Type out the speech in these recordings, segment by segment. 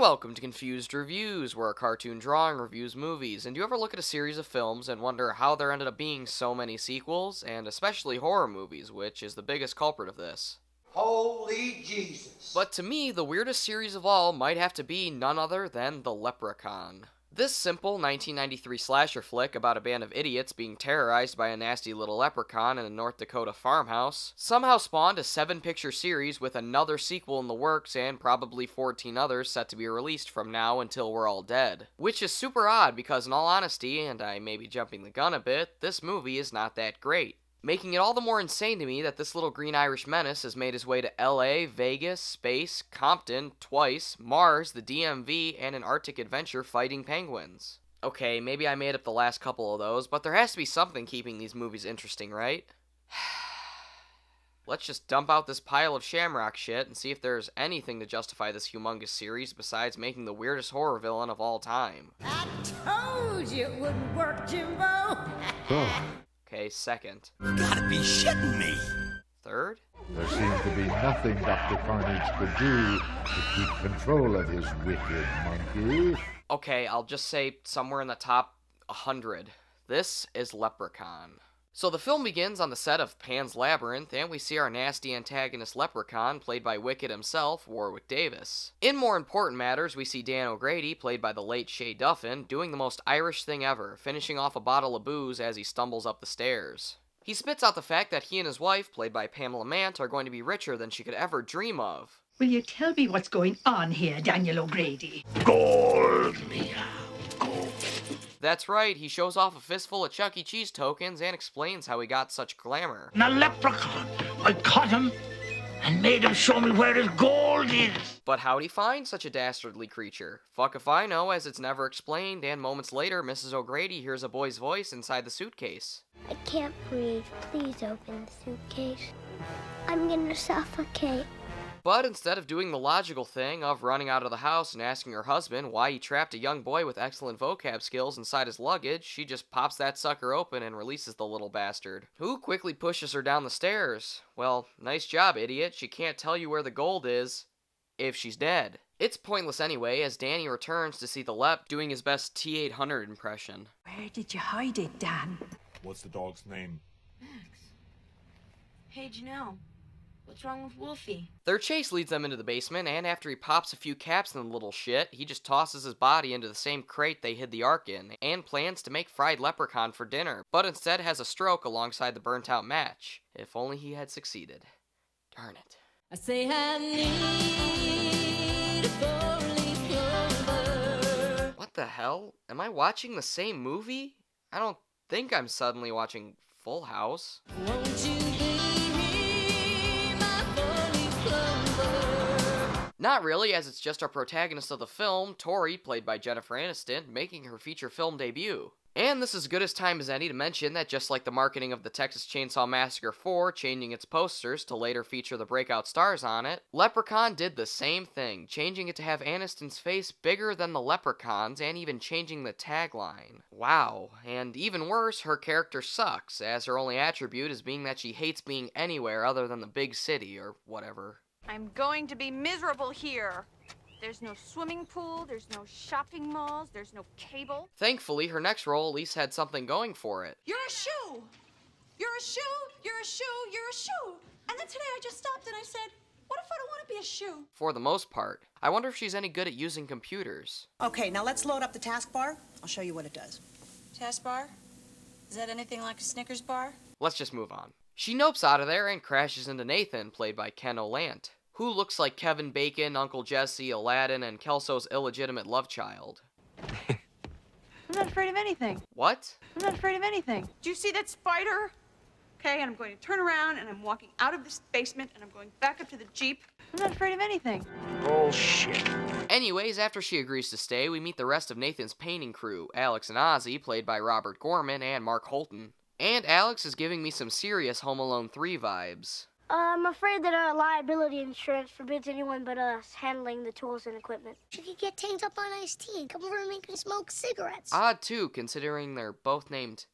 Welcome to Confused Reviews, where a cartoon drawing reviews movies. And do you ever look at a series of films and wonder how there ended up being so many sequels, and especially horror movies, which is the biggest culprit of this? Holy Jesus. But to me, the weirdest series of all might have to be none other than The Leprechaun. This simple 1993 slasher flick about a band of idiots being terrorized by a nasty little leprechaun in a North Dakota farmhouse somehow spawned a 7-picture series with another sequel in the works and probably 14 others set to be released from now until we're all dead. Which is super odd because in all honesty, and I may be jumping the gun a bit, this movie is not that great. Making it all the more insane to me that this little green Irish menace has made his way to LA, Vegas, space, Compton, twice, Mars, the DMV, and an Arctic adventure fighting penguins. Okay, maybe I made up the last couple of those, but there has to be something keeping these movies interesting, right? Let's just dump out this pile of shamrock shit and see if there's anything to justify this humongous series besides making the weirdest horror villain of all time. I told you it wouldn't work, Jimbo! Okay, second. You gotta be shitting me. Third? There seemed to be nothing Dr. Carnage could do to keep control of his wicked monkey. Okay, I'll just say somewhere in the top 100. This is Leprechaun. So the film begins on the set of Pan's Labyrinth, and we see our nasty antagonist Leprechaun, played by Wicked himself, Warwick Davis. In more important matters, we see Dan O'Grady, played by the late Shay Duffin, doing the most Irish thing ever, finishing off a bottle of booze as he stumbles up the stairs. He spits out the fact that he and his wife, played by Pamela Mant, are going to be richer than she could ever dream of. Will you tell me what's going on here, Daniel O'Grady? Gold me out. That's right, he shows off a fistful of Chuck E. Cheese tokens and explains how he got such glamour. Now, Leprechaun, I caught him and made him show me where his gold is. But how'd he find such a dastardly creature? Fuck if I know, as it's never explained, and moments later, Mrs. O'Grady hears a boy's voice inside the suitcase. I can't breathe. Please open the suitcase. I'm gonna suffocate. But instead of doing the logical thing of running out of the house and asking her husband why he trapped a young boy with excellent vocab skills inside his luggage, she just pops that sucker open and releases the little bastard, who quickly pushes her down the stairs. Well, nice job, idiot. She can't tell you where the gold is if she's dead. It's pointless anyway, as Danny returns to see the Lep doing his best T-800 impression. Where did you hide it, Dan? What's the dog's name? Max. Hey, Janelle. What's wrong with Wolfie? Their chase leads them into the basement, and after he pops a few caps in the little shit, he just tosses his body into the same crate they hid the Ark in, and plans to make fried leprechaun for dinner, but instead has a stroke alongside the burnt-out match. If only he had succeeded. Darn it. I say I need a four-leaf clover. What the hell? Am I watching the same movie? I don't think I'm suddenly watching Full House. Won't you be my four-leaf clover? Not really, as it's just our protagonist of the film, Tori, played by Jennifer Aniston, making her feature film debut. And this is as good as time as any to mention that just like the marketing of the Texas Chainsaw Massacre 4 changing its posters to later feature the breakout stars on it, Leprechaun did the same thing, changing it to have Aniston's face bigger than the Leprechaun's and even changing the tagline. Wow, and even worse, her character sucks, as her only attribute is being that she hates being anywhere other than the big city or whatever. I'm going to be miserable here. There's no swimming pool, there's no shopping malls, there's no cable. Thankfully, her next role at least had something going for it. You're a shoe! You're a shoe! You're a shoe! You're a shoe! And then today I just stopped and I said, what if I don't want to be a shoe? For the most part. I wonder if she's any good at using computers. Okay, now let's load up the taskbar. I'll show you what it does. Taskbar? Is that anything like a Snickers bar? Let's just move on. She nopes out of there and crashes into Nathan, played by Ken Olant, who looks like Kevin Bacon, Uncle Jesse, Aladdin, and Kelso's illegitimate love child. I'm not afraid of anything. What? I'm not afraid of anything. Do you see that spider? Okay, and I'm going to turn around and I'm walking out of this basement and I'm going back up to the Jeep. I'm not afraid of anything. Bullshit. Anyways, after she agrees to stay, we meet the rest of Nathan's painting crew, Alex and Ozzy, played by Robert Gorman and Mark Holton. And Alex is giving me some serious Home Alone 3 vibes. I'm afraid that our liability insurance forbids anyone but us handling the tools and equipment. You could get tanked up on iced tea and come over and make me smoke cigarettes. Odd too, considering they're both named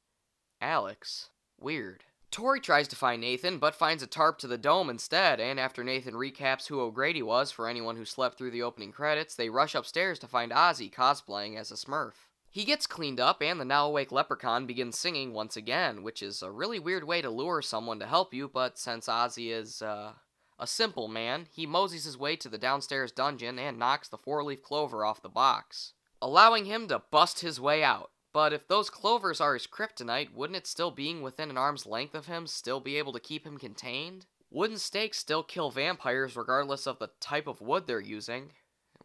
Alex. Weird. Tori tries to find Nathan, but finds a tarp to the dome instead, and after Nathan recaps who O'Grady was for anyone who slept through the opening credits, they rush upstairs to find Ozzy cosplaying as a Smurf. He gets cleaned up, and the now-awake Leprechaun begins singing once again, which is a really weird way to lure someone to help you, but since Ozzy is, a simple man, he moseys his way to the downstairs dungeon and knocks the 4-leaf clover off the box, allowing him to bust his way out. But if those clovers are his kryptonite, wouldn't it still being within an arm's length of him still be able to keep him contained? Wooden stakes still kill vampires regardless of the type of wood they're using.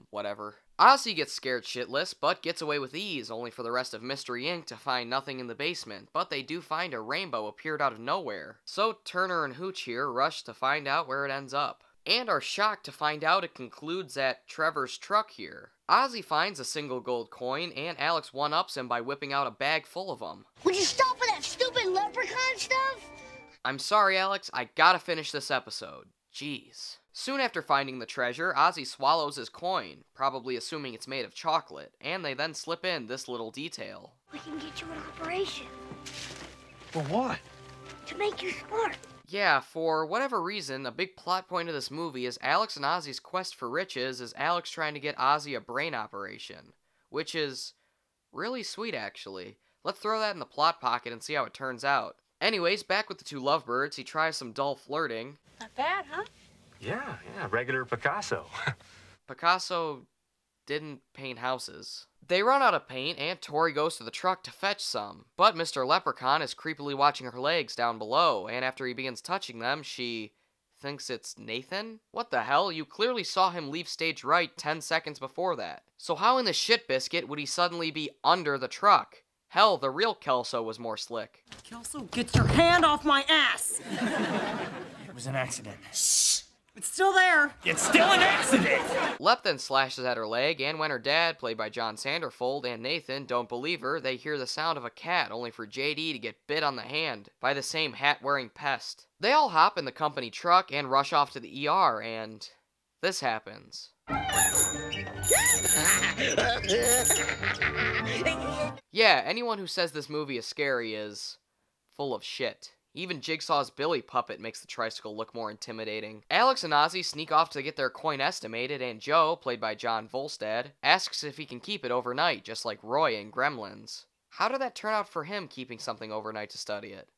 Whatever. Ozzy gets scared shitless, but gets away with ease, only for the rest of Mystery Inc. to find nothing in the basement, but they do find a rainbow appeared out of nowhere. So Turner and Hooch here rush to find out where it ends up, and are shocked to find out it concludes at Trevor's truck here. Ozzy finds a single gold coin, and Alex one-ups him by whipping out a bag full of them. Would you stop with that stupid leprechaun stuff? I'm sorry, Alex, I gotta finish this episode. Jeez. Soon after finding the treasure, Ozzy swallows his coin, probably assuming it's made of chocolate, and they then slip in this little detail. We can get you an operation. For what? To make you smart. Yeah, for whatever reason, a big plot point of this movie is Alex and Ozzy's quest for riches is Alex trying to get Ozzy a brain operation, which is really sweet, actually. Let's throw that in the plot pocket and see how it turns out. Anyways, back with the two lovebirds, he tries some dull flirting. Not bad, huh? Yeah, regular Picasso. Picasso didn't paint houses. They run out of paint, and Tori goes to the truck to fetch some. But Mr. Leprechaun is creepily watching her legs down below, and after he begins touching them, she thinks it's Nathan? What the hell? You clearly saw him leave stage right 10 seconds before that. So how in the shit biscuit would he suddenly be under the truck? Hell, the real Kelso was more slick. Kelso, get your hand off my ass! It was an accident. Shh! It's still there! It's still an accident! Lep then slashes at her leg, and when her dad, played by John Sanderfold, and Nathan don't believe her, they hear the sound of a cat, only for JD to get bit on the hand by the same hat-wearing pest. They all hop in the company truck and rush off to the ER, and this happens. Yeah, anyone who says this movie is scary is full of shit. Even Jigsaw's Billy puppet makes the tricycle look more intimidating. Alex and Ozzy sneak off to get their coin estimated, and Joe, played by John Volstad, asks if he can keep it overnight, just like Roy in Gremlins. How did that turn out for him, keeping something overnight to study it?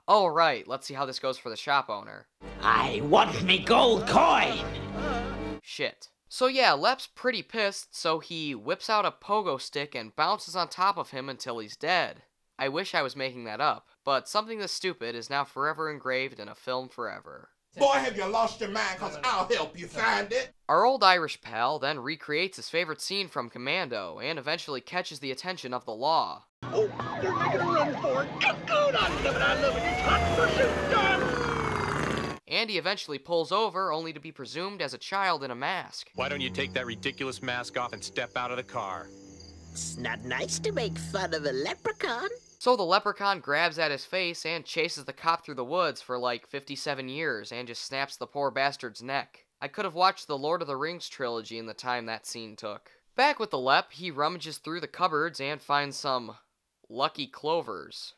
Oh, right, let's see how this goes for the shop owner. I want me gold coin! Shit. So yeah, Lep's pretty pissed, so he whips out a pogo stick and bounces on top of him until he's dead. I wish I was making that up, but something this stupid is now forever engraved in a film forever. Boy, have you lost your mind, cause I'll help you find it. Our old Irish pal then recreates his favorite scene from Commando, and eventually catches the attention of the law. Oh, they're making a run for it. Good, I love it. It's hot pursuit done. And he eventually pulls over, only to be presumed as a child in a mask. Why don't you take that ridiculous mask off and step out of the car? It's not nice to make fun of a leprechaun. So the leprechaun grabs at his face and chases the cop through the woods for like 57 years and just snaps the poor bastard's neck. I could have watched the Lord of the Rings trilogy in the time that scene took. Back with the Lep, he rummages through the cupboards and finds some lucky clovers.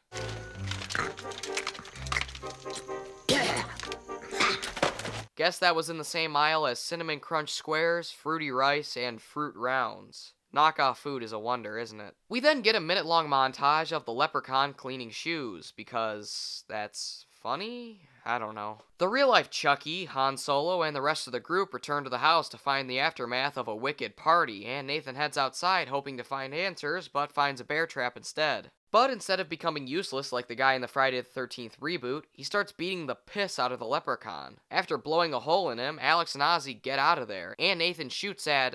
Guess that was in the same aisle as Cinnamon Crunch Squares, Fruity Rice, and Fruit Rounds. Knockoff food is a wonder, isn't it? We then get a minute-long montage of the leprechaun cleaning shoes, because that's funny? I don't know. The real-life Chucky, Han Solo, and the rest of the group return to the house to find the aftermath of a wicked party, and Nathan heads outside hoping to find answers, but finds a bear trap instead. But instead of becoming useless like the guy in the Friday the 13th reboot, he starts beating the piss out of the leprechaun. After blowing a hole in him, Alex and Ozzy get out of there, and Nathan shoots at,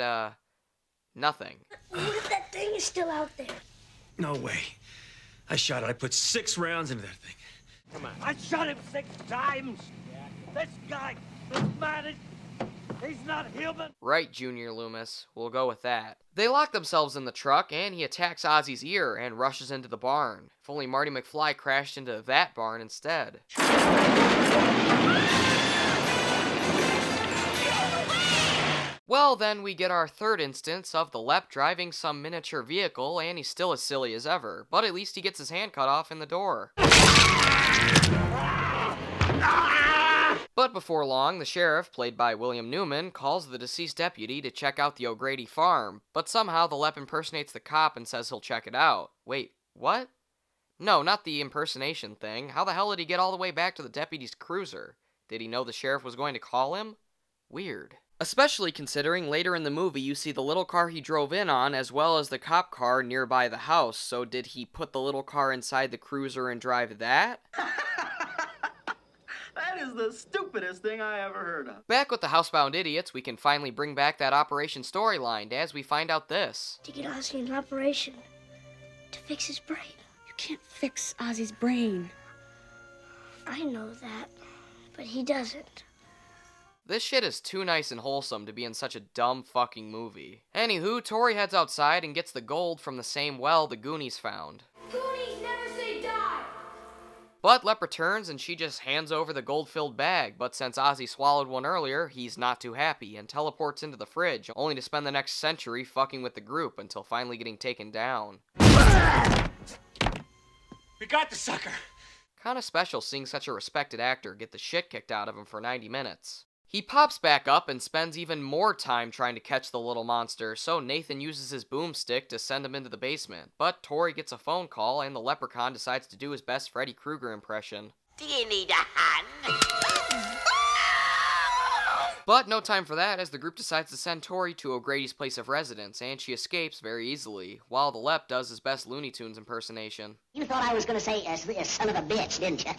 nothing. What if that thing is still out there? No way. I shot it. I put 6 rounds into that thing. Come on. I shot him 6 times. This guy, this man, he's not human. Right, Junior Loomis. We'll go with that. They lock themselves in the truck, and he attacks Ozzy's ear and rushes into the barn. If only Marty McFly crashed into that barn instead. Well, then we get our third instance of the Lep driving some miniature vehicle, and he's still as silly as ever, but at least he gets his hand cut off in the door. But before long, the sheriff, played by William Newman, calls the deceased deputy to check out the O'Grady farm, but somehow the Lep impersonates the cop and says he'll check it out. Wait, what? No, not the impersonation thing. How the hell did he get all the way back to the deputy's cruiser? Did he know the sheriff was going to call him? Weird. Especially considering later in the movie you see the little car he drove in on as well as the cop car nearby the house, so did he put the little car inside the cruiser and drive that? That is the stupidest thing I ever heard of. Back with the housebound idiots, we can finally bring back that operation storyline as we find out this. To get Ozzy an operation. To fix his brain. You can't fix Ozzy's brain. I know that, but he doesn't. This shit is too nice and wholesome to be in such a dumb fucking movie. Anywho, Tori heads outside and gets the gold from the same well the Goonies found. Goonies never say die! But Lep returns and she just hands over the gold-filled bag, but since Ozzy swallowed one earlier, he's not too happy and teleports into the fridge, only to spend the next century fucking with the group until finally getting taken down. We got the sucker! Kinda special seeing such a respected actor get the shit kicked out of him for 90 minutes. He pops back up and spends even more time trying to catch the little monster, so Nathan uses his boomstick to send him into the basement. But Tori gets a phone call and the Leprechaun decides to do his best Freddy Krueger impression. Do you need a hand? But no time for that, as the group decides to send Tori to O'Grady's place of residence, and she escapes very easily, while the Lep does his best Looney Tunes impersonation. You thought I was gonna say, son of a bitch, didn't you?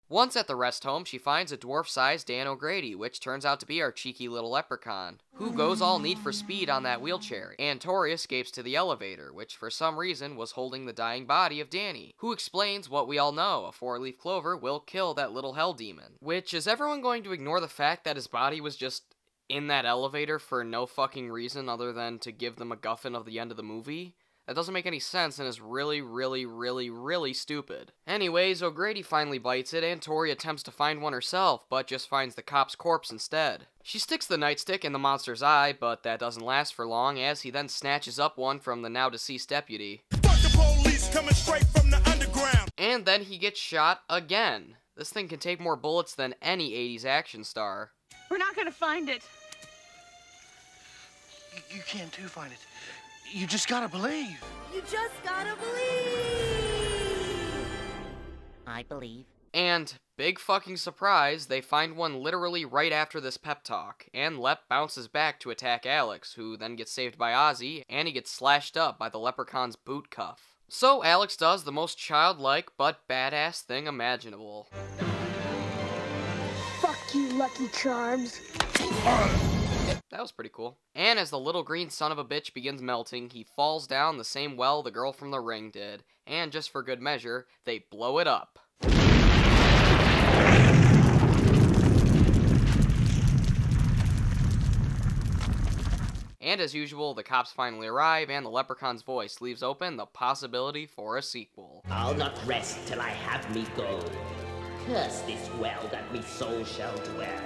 Once at the rest home, she finds a dwarf-sized Dan O'Grady, which turns out to be our cheeky little leprechaun, who goes all Need for Speed on that wheelchair, and Tori escapes to the elevator, which for some reason was holding the dying body of Danny, who explains what we all know, a four-leaf clover will kill that little hell demon. Which, is everyone going to ignore the fact that his body was just in that elevator for no fucking reason other than to give the MacGuffin of the end of the movie? That doesn't make any sense and is really, really, really, really stupid. Anyways, O'Grady finally bites it, and Tori attempts to find one herself, but just finds the cop's corpse instead. She sticks the nightstick in the monster's eye, but that doesn't last for long, as he then snatches up one from the now-deceased deputy. Fuck the police coming straight from the underground. And then he gets shot again. This thing can take more bullets than any 80s action star. We're not gonna find it. You can too find it. You just gotta believe. You just gotta believe! I believe. And, big fucking surprise, they find one literally right after this pep talk, and Lep bounces back to attack Alex, who then gets saved by Ozzy, and he gets slashed up by the leprechaun's boot cuff. So Alex does the most childlike but badass thing imaginable. Fuck you, Lucky Charms. That was pretty cool. And as the little green son of a bitch begins melting, he falls down the same well the girl from The Ring did. And just for good measure, they blow it up. And as usual, the cops finally arrive, and the leprechaun's voice leaves open the possibility for a sequel. I'll not rest till I have me gold. Curse this well that me soul shall dwell.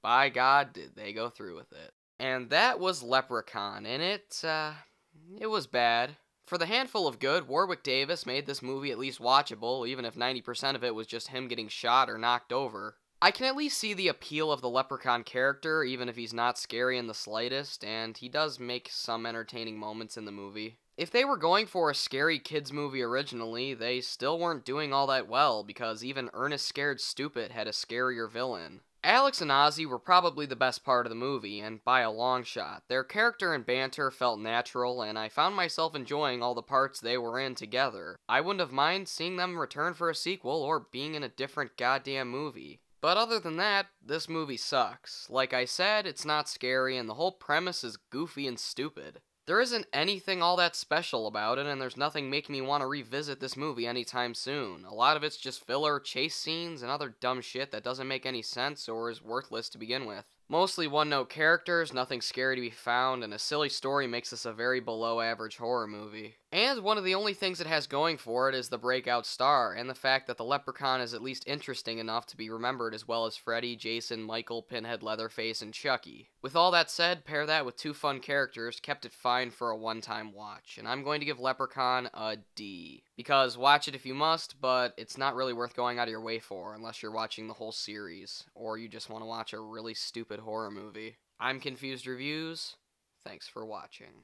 By God, did they go through with it. And that was Leprechaun, and it was bad. For the handful of good, Warwick Davis made this movie at least watchable, even if 90% of it was just him getting shot or knocked over. I can at least see the appeal of the Leprechaun character, even if he's not scary in the slightest, and he does make some entertaining moments in the movie. If they were going for a scary kids movie originally, they still weren't doing all that well, because even Ernest Scared Stupid had a scarier villain. Alex and Ozzy were probably the best part of the movie, and by a long shot. Their character and banter felt natural, and I found myself enjoying all the parts they were in together. I wouldn't have minded seeing them return for a sequel or being in a different goddamn movie. But other than that, this movie sucks. Like I said, it's not scary, and the whole premise is goofy and stupid. There isn't anything all that special about it, and there's nothing making me want to revisit this movie anytime soon. A lot of it's just filler, chase scenes, and other dumb shit that doesn't make any sense or is worthless to begin with. Mostly one-note characters, nothing scary to be found, and a silly story makes this a very below-average horror movie. And one of the only things it has going for it is the breakout star, and the fact that the Leprechaun is at least interesting enough to be remembered as well as Freddy, Jason, Michael, Pinhead, Leatherface, and Chucky. With all that said, pair that with 2 fun characters, kept it fine for a one-time watch, and I'm going to give Leprechaun a D. Because watch it if you must, but it's not really worth going out of your way for unless you're watching the whole series, or you just want to watch a really stupid horror movie. I'm Confused Reviews. Thanks for watching.